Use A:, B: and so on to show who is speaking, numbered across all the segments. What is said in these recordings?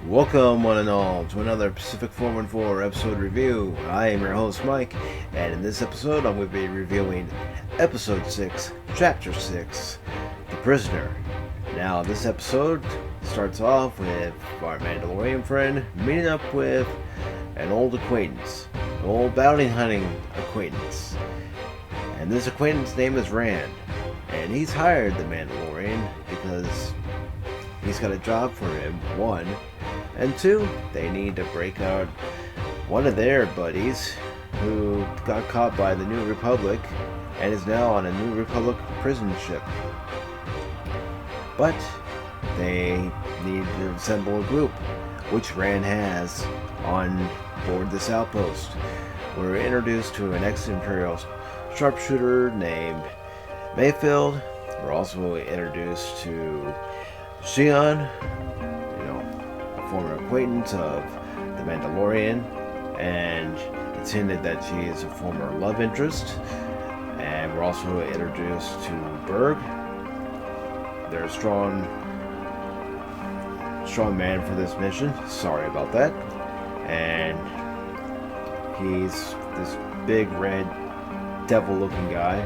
A: Welcome, one and all, to another PACIFIC414 episode review. I am your host, Mike, and in this episode, I'm going to be reviewing Episode 6, Chapter 6, The Prisoner. Now, this episode starts off with our Mandalorian friend meeting up with an old acquaintance, an old bounty hunting acquaintance. And this acquaintance's name is Rand, and he's hired the Mandalorian because he's got a job for him, one, and two, they need to break out one of their buddies who got caught by the New Republic and is now on a New Republic prison ship. But they need to assemble a group, which Rand has on board this outpost. We're introduced to an ex-Imperial sharpshooter named Mayfield. We're also introduced to Xi'an, former acquaintance of the Mandalorian, and it's hinted that she is a former love interest. And we're also introduced to Berg. They're a strong man for this mission. Sorry about that. And he's this big red devil-looking guy.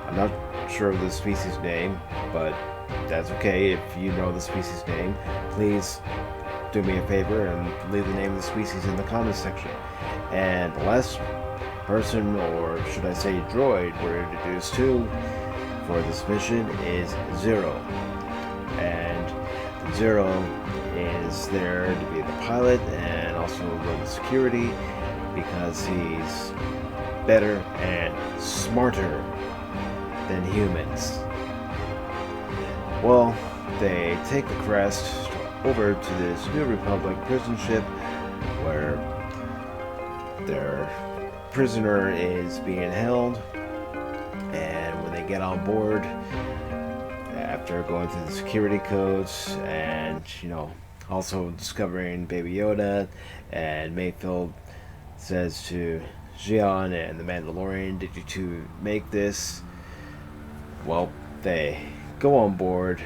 A: I'm not sure of the species name, but that's okay. If you know the species name, please do me a favor and leave the name of the species in the comments section. And the last person, or should I say droid, we're introduced to for this mission is Zero. And Zero is there to be the pilot and also run the security because he's better and smarter than humans. Well, they take the crest over to this New Republic prison ship where their prisoner is being held, and when they get on board, after going through the security codes and also discovering Baby Yoda, and Mayfield says to Xi'an and the Mandalorian, "Did you two make this?" Well, they go on board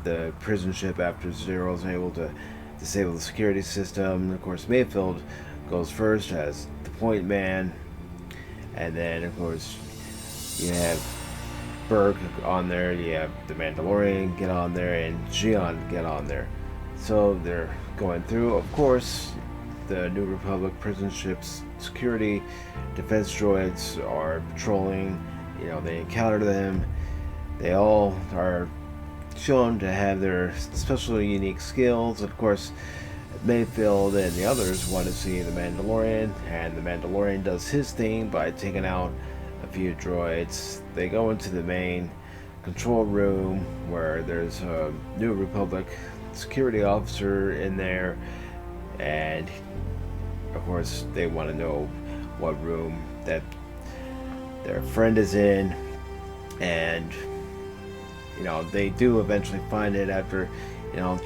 A: the prison ship after Zero is able to disable the security system. Of course, Mayfield goes first as the point man, and then of course you have Berg on there, you have the Mandalorian get on there, and Xi'an get on there. So they're going through. Of course, the New Republic prison ship's security defense droids are patrolling. They encounter them. They all are shown to have their special unique skills. Of course, Mayfield and the others want to see the Mandalorian, and the Mandalorian does his thing by taking out a few droids. They go into the main control room where there's a New Republic security officer in there, and of course they want to know what room that their friend is in, and they do eventually find it after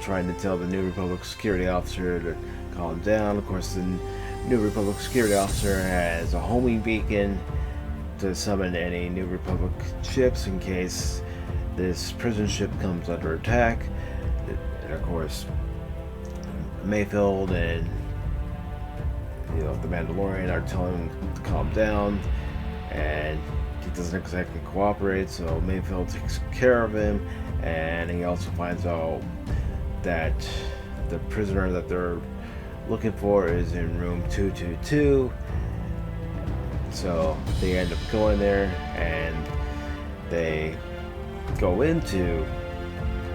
A: trying to tell the New Republic security officer to calm down. Of course, the New Republic security officer has a homing beacon to summon any New Republic ships in case this prison ship comes under attack. And of course, Mayfield and the Mandalorian are telling him to calm down, and he doesn't exactly cooperate, so Mayfield takes care of him, and he also finds out that the prisoner that they're looking for is in room 222. So they end up going there, and they go into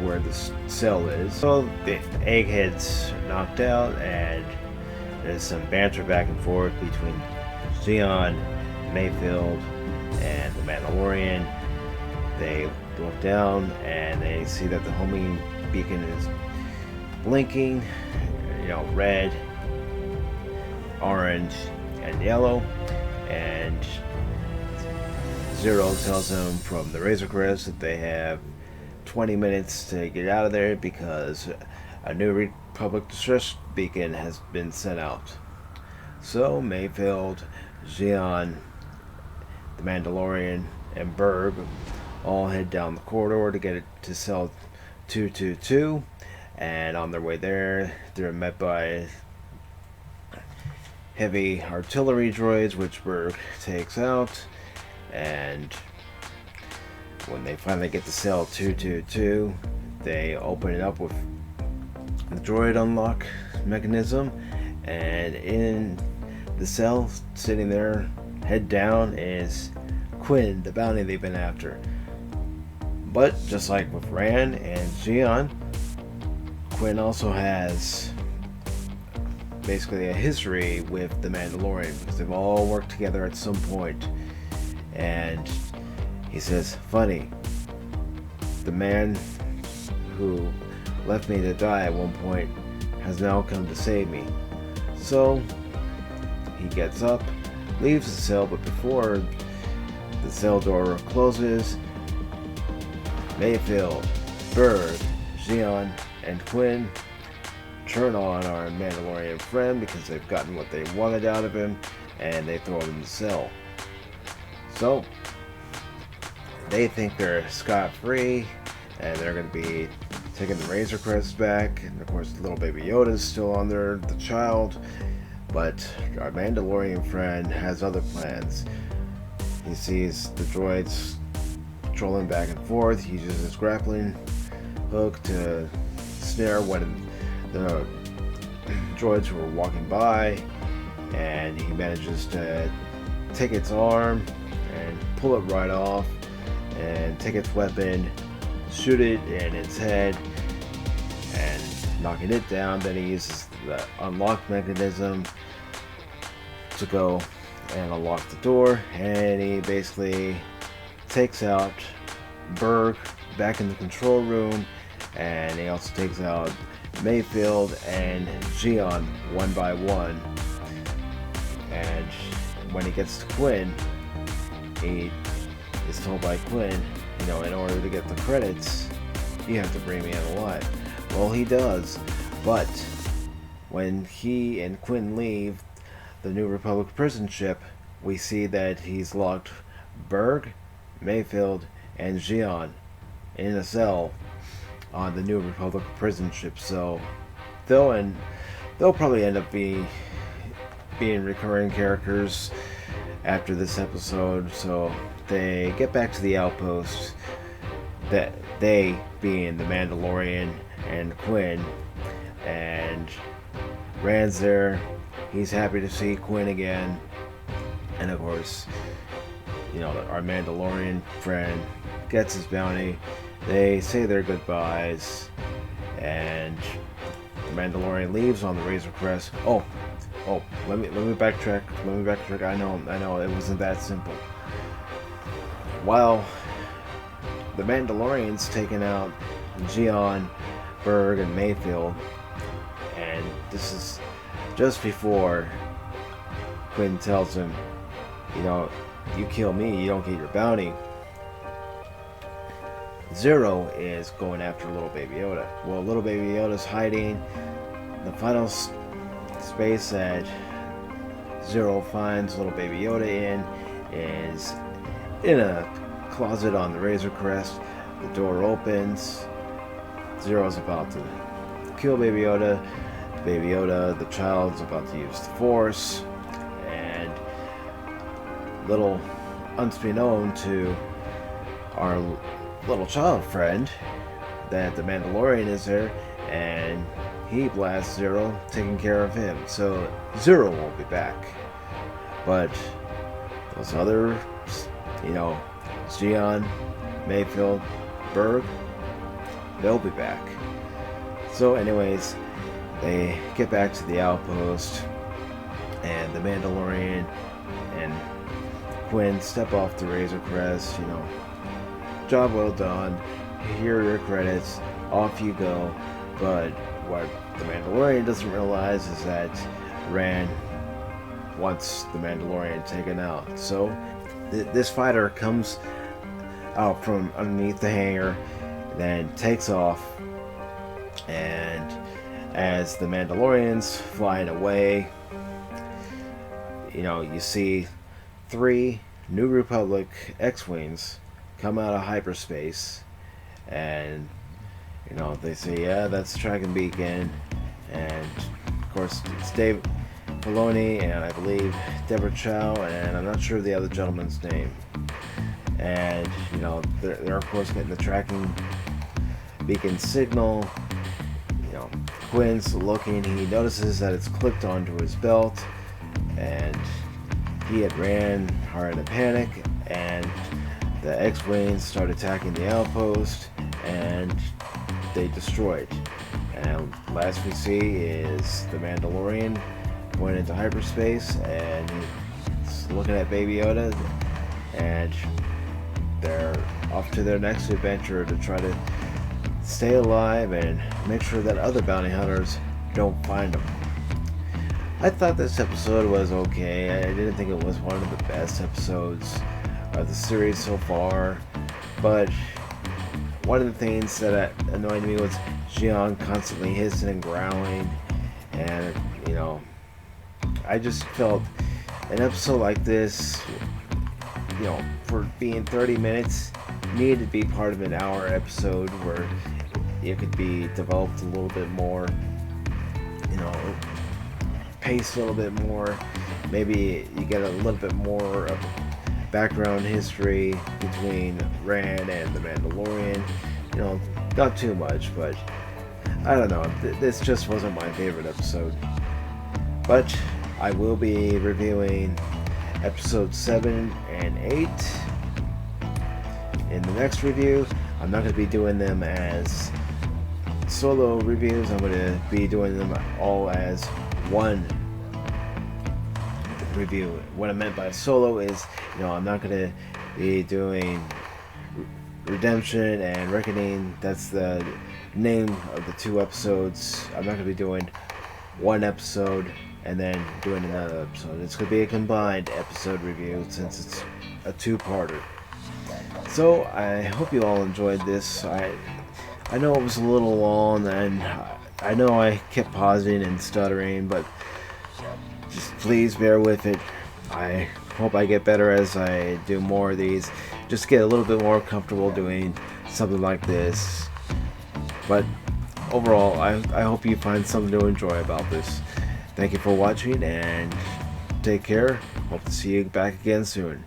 A: where the cell is. So the Egghead's knocked out, and there's some banter back and forth between Xion, Mayfield, and the Mandalorian. They look down and they see that the homing beacon is blinking, red, orange, and yellow. And Zero tells them from the Razor Crest that they have 20 minutes to get out of there because a New Republic distress beacon has been sent out. So Mayfield, Xion, the Mandalorian, and Berg all head down the corridor to get it to cell 222, and on their way there, they're met by heavy artillery droids, which Berg takes out. And when they finally get to cell 222, they open it up with the droid unlock mechanism, and in the cell, sitting there, head down, is Quinn, the bounty they've been after. But just like with Rand and Xion, Quinn also has basically a history with the Mandalorian because they've all worked together at some point. And he says, funny, the man who left me to die at one point has now come to save me. So he gets up, leaves the cell, but before the cell door closes, Mayfield, Berg, Xion, and Quinn turn on our Mandalorian friend because they've gotten what they wanted out of him, and they throw him in the cell. So they think they're scot-free, and they're going to be taking the Razor Crest back. And of course, little baby Yoda's still on there, the child. But our Mandalorian friend has other plans. He sees the droids trolling back and forth. He uses his grappling hook to snare one of the droids who are walking by, and he manages to take its arm and pull it right off, and take its weapon, shoot it in its head, and knocking it down. Then he uses the unlock mechanism to go and unlock the door, and he basically takes out Berg back in the control room, and he also takes out Mayfield and Xion one by one. And when he gets to Quinn, he is told by Quinn, in order to get the credits, you have to bring me in alive. Well, he does, but when he and Quinn leave the New Republic prison ship, we see that he's locked Berg, Mayfield, and Xion in a cell on the New Republic prison ship. So they'll probably end up being recurring characters after this episode. So they get back to the outpost, that they being the Mandalorian and Quinn, and Rand's there. He's happy to see Quinn again, and of course, our Mandalorian friend gets his bounty. They say their goodbyes, and the Mandalorian leaves on the Razor Crest. Oh, let me backtrack. I know, it wasn't that simple. While the Mandalorian's taken out Gian, Berg, and Mayfield, and this is just before Quinn tells him, you know, you kill me, you don't get your bounty. Zero is going after little baby Yoda. Well, little baby Yoda's hiding. The final space that Zero finds little baby Yoda in is in a closet on the Razor Crest. The door opens. Zero's about to kill baby Yoda. Baby Yoda, the child's about to use the Force, and little unbeknown to our little child friend that the Mandalorian is there, and he blasts Zero, taking care of him. So Zero won't be back, but those other, you know, Gian, Mayfield, Berg, they'll be back. So anyways, they get back to the outpost, and the Mandalorian and Quinn step off the Razor Crest. You know, job well done, here are your credits, off you go. But what the Mandalorian doesn't realize is that Rand wants the Mandalorian taken out. So this fighter comes out from underneath the hangar, then takes off, and as the Mandalorian's flying away, you know, you see 3 New Republic X-Wings come out of hyperspace, and you know, they say, yeah, that's Tracking Beacon, and of course it's Dave Filoni and I believe Deborah Chow, and I'm not sure the other gentleman's name. And you know, they're of course getting the Tracking Beacon signal. You know, Quinn's looking, he notices that it's clipped onto his belt, and he had ran hard in a panic, and the X-Wings start attacking the outpost, and they destroyed. And last we see is the Mandalorian going into hyperspace, and he's looking at Baby Yoda, and they're off to their next adventure to try to stay alive and make sure that other bounty hunters don't find them. I thought this episode was okay. I didn't think it was one of the best episodes of the series so far, but one of the things that annoyed me was Gian constantly hissing and growling, and you know, I just felt an episode like this, you know, for being 30 minutes, needed to be part of an hour episode where it could be developed a little bit more, you know, paced a little bit more. Maybe you get a little bit more of background history between Rand and the Mandalorian. You know, not too much, but I don't know. This just wasn't my favorite episode. But I will be reviewing episodes 7 and 8 in the next review. I'm not going to be doing them as solo reviews. I'm going to be doing them all as one review. What I meant by solo is, you know, I'm not going to be doing Redemption and Reckoning. That's the name of the 2 episodes. I'm not going to be doing one episode and then doing another episode. It's going to be a combined episode review since it's a 2-parter. So I hope you all enjoyed this. I know it was a little long, and I know I kept pausing and stuttering, but just please bear with it. I hope I get better as I do more of these. Just get a little bit more comfortable doing something like this. But overall, I hope you find something to enjoy about this. Thank you for watching, and take care. Hope to see you back again soon.